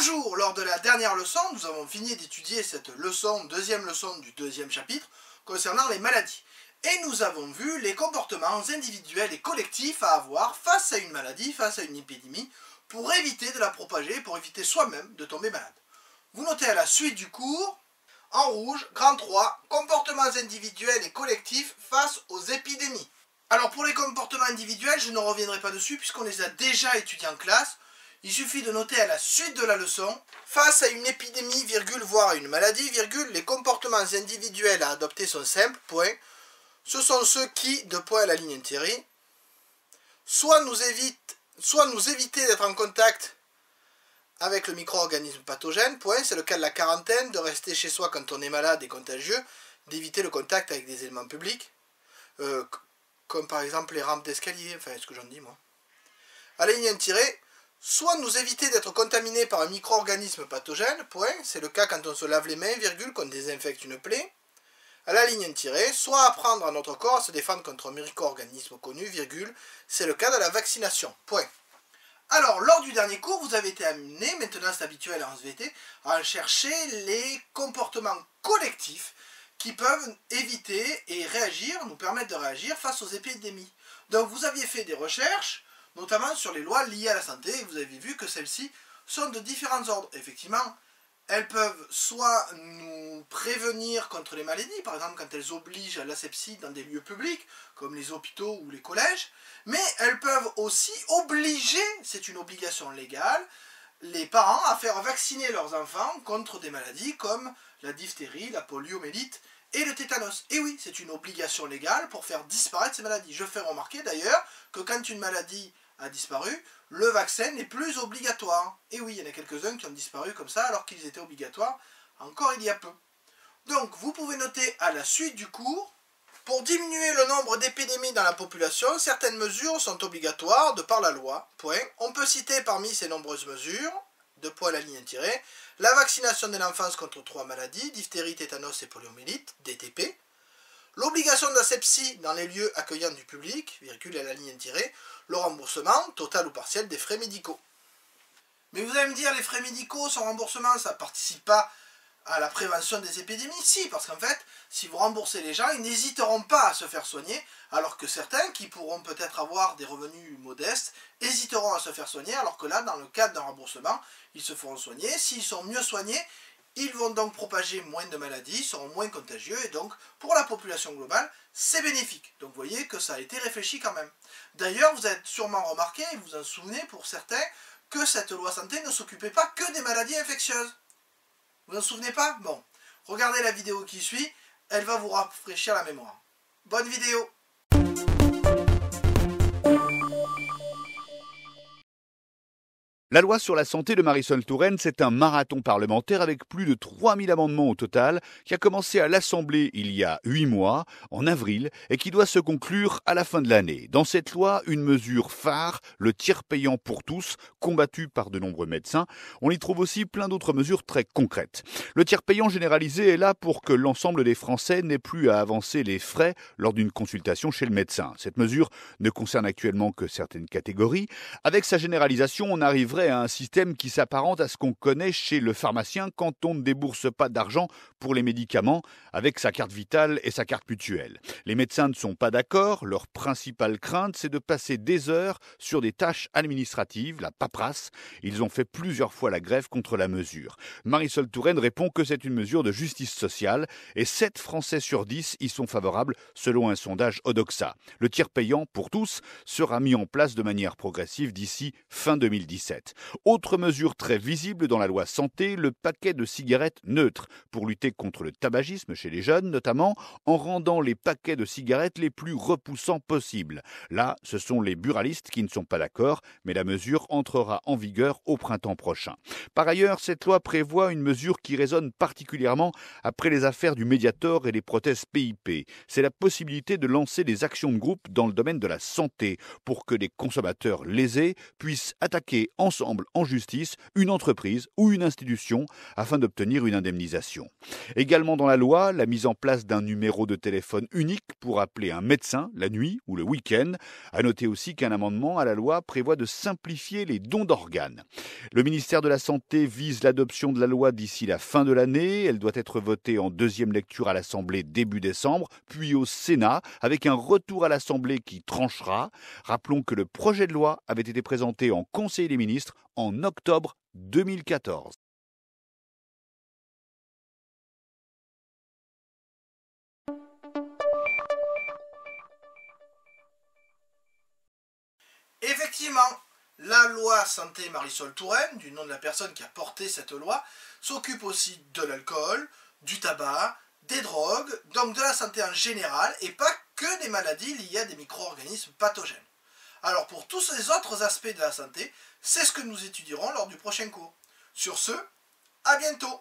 Bonjour, lors de la dernière leçon, nous avons fini d'étudier cette leçon, deuxième leçon du deuxième chapitre, concernant les maladies. Et nous avons vu les comportements individuels et collectifs à avoir face à une maladie, face à une épidémie, pour éviter de la propager, pour éviter soi-même de tomber malade. Vous notez à la suite du cours, en rouge, grand 3, comportements individuels et collectifs face aux épidémies. Alors pour les comportements individuels, je ne reviendrai pas dessus puisqu'on les a déjà étudiés en classe. Il suffit de noter à la suite de la leçon, face à une épidémie, virgule, voire à une maladie, virgule, les comportements individuels à adopter sont simples, point. Ce sont ceux qui, de point à la ligne intégrée, soit nous éviter d'être en contact avec le micro-organisme pathogène, point, c'est le cas de la quarantaine, de rester chez soi quand on est malade et contagieux, d'éviter le contact avec des éléments publics, comme par exemple les rampes d'escalier, enfin ce que j'en dis moi. À la ligne intégrée, soit nous éviter d'être contaminés par un micro-organisme pathogène, point, c'est le cas quand on se lave les mains, virgule, qu'on désinfecte une plaie. À la ligne tirée, soit apprendre à notre corps à se défendre contre un micro-organisme connu, virgule, c'est le cas de la vaccination, point. Alors, lors du dernier cours, vous avez été amené, maintenant c'est habituel en SVT, à chercher les comportements collectifs qui peuvent éviter et réagir, nous permettre de réagir face aux épidémies. Donc vous aviez fait des recherches, notamment sur les lois liées à la santé, et vous avez vu que celles-ci sont de différents ordres. Effectivement, elles peuvent soit nous prévenir contre les maladies, par exemple quand elles obligent à l'asepsie dans des lieux publics, comme les hôpitaux ou les collèges, mais elles peuvent aussi obliger, c'est une obligation légale, les parents à faire vacciner leurs enfants contre des maladies comme la diphtérie, la poliomyélite et le tétanos. Et oui, c'est une obligation légale pour faire disparaître ces maladies. Je fais remarquer d'ailleurs que quand une maladie a disparu, le vaccin n'est plus obligatoire. Et oui, il y en a quelques-uns qui ont disparu comme ça alors qu'ils étaient obligatoires encore il y a peu. Donc vous pouvez noter à la suite du cours, pour diminuer le nombre d'épidémies dans la population, certaines mesures sont obligatoires de par la loi. Point. On peut citer parmi ces nombreuses mesures, de point à la ligne tirée, la vaccination de l'enfance contre 3 maladies, diphtérie, tétanos et poliomyélite, DTP, l'obligation d'asepsie dans les lieux accueillants du public, virgule à la ligne tirée, le remboursement, total ou partiel, des frais médicaux. Mais vous allez me dire, les frais médicaux, sans remboursement, ça ne participe pas à la prévention des épidémies? Si, parce qu'en fait, si vous remboursez les gens, ils n'hésiteront pas à se faire soigner, alors que certains, qui pourront peut-être avoir des revenus modestes, hésiteront à se faire soigner, alors que là, dans le cadre d'un remboursement, ils se feront soigner. S'ils sont mieux soignés, ils vont donc propager moins de maladies, seront moins contagieux, et donc, pour la population globale, c'est bénéfique. Donc vous voyez que ça a été réfléchi quand même. D'ailleurs, vous avez sûrement remarqué, et vous en souvenez pour certains, que cette loi santé ne s'occupait pas que des maladies infectieuses. Vous n'en souvenez pas? Bon, regardez la vidéo qui suit, elle va vous rafraîchir la mémoire. Bonne vidéo! La loi sur la santé de Marisol Touraine, c'est un marathon parlementaire avec plus de 3000 amendements au total, qui a commencé à l'Assemblée il y a 8 mois, en avril, et qui doit se conclure à la fin de l'année. Dans cette loi, une mesure phare, le tiers payant pour tous, combattu par de nombreux médecins. On y trouve aussi plein d'autres mesures très concrètes. Le tiers payant généralisé est là pour que l'ensemble des Français n'aient plus à avancer les frais lors d'une consultation chez le médecin. Cette mesure ne concerne actuellement que certaines catégories. Avec sa généralisation, on arriverait à un système qui s'apparente à ce qu'on connaît chez le pharmacien quand on ne débourse pas d'argent pour les médicaments avec sa carte vitale et sa carte mutuelle. Les médecins ne sont pas d'accord. Leur principale crainte, c'est de passer des heures sur des tâches administratives, la paperasse. Ils ont fait plusieurs fois la grève contre la mesure. Marisol Touraine répond que c'est une mesure de justice sociale et 7 Français sur 10 y sont favorables selon un sondage Odoxa. Le tiers payant pour tous sera mis en place de manière progressive d'ici fin 2017. Autre mesure très visible dans la loi santé, le paquet de cigarettes neutres pour lutter contre le tabagisme chez les jeunes, notamment en rendant les paquets de cigarettes les plus repoussants possibles. Là, ce sont les buralistes qui ne sont pas d'accord, mais la mesure entrera en vigueur au printemps prochain. Par ailleurs, cette loi prévoit une mesure qui résonne particulièrement après les affaires du Mediator et les prothèses PIP. C'est la possibilité de lancer des actions de groupe dans le domaine de la santé pour que les consommateurs lésés puissent attaquer ensemble ensemble en justice une entreprise ou une institution afin d'obtenir une indemnisation. Également dans la loi, la mise en place d'un numéro de téléphone unique pour appeler un médecin la nuit ou le week-end. À noter aussi qu'un amendement à la loi prévoit de simplifier les dons d'organes. Le ministère de la Santé vise l'adoption de la loi d'ici la fin de l'année. Elle doit être votée en deuxième lecture à l'Assemblée début décembre, puis au Sénat, avec un retour à l'Assemblée qui tranchera. Rappelons que le projet de loi avait été présenté en Conseil des ministres en octobre 2014. Effectivement, la loi Santé Marisol Touraine, du nom de la personne qui a porté cette loi, s'occupe aussi de l'alcool, du tabac, des drogues, donc de la santé en général, et pas que des maladies liées à des micro-organismes pathogènes. Alors pour tous ces autres aspects de la santé, c'est ce que nous étudierons lors du prochain cours. Sur ce, à bientôt!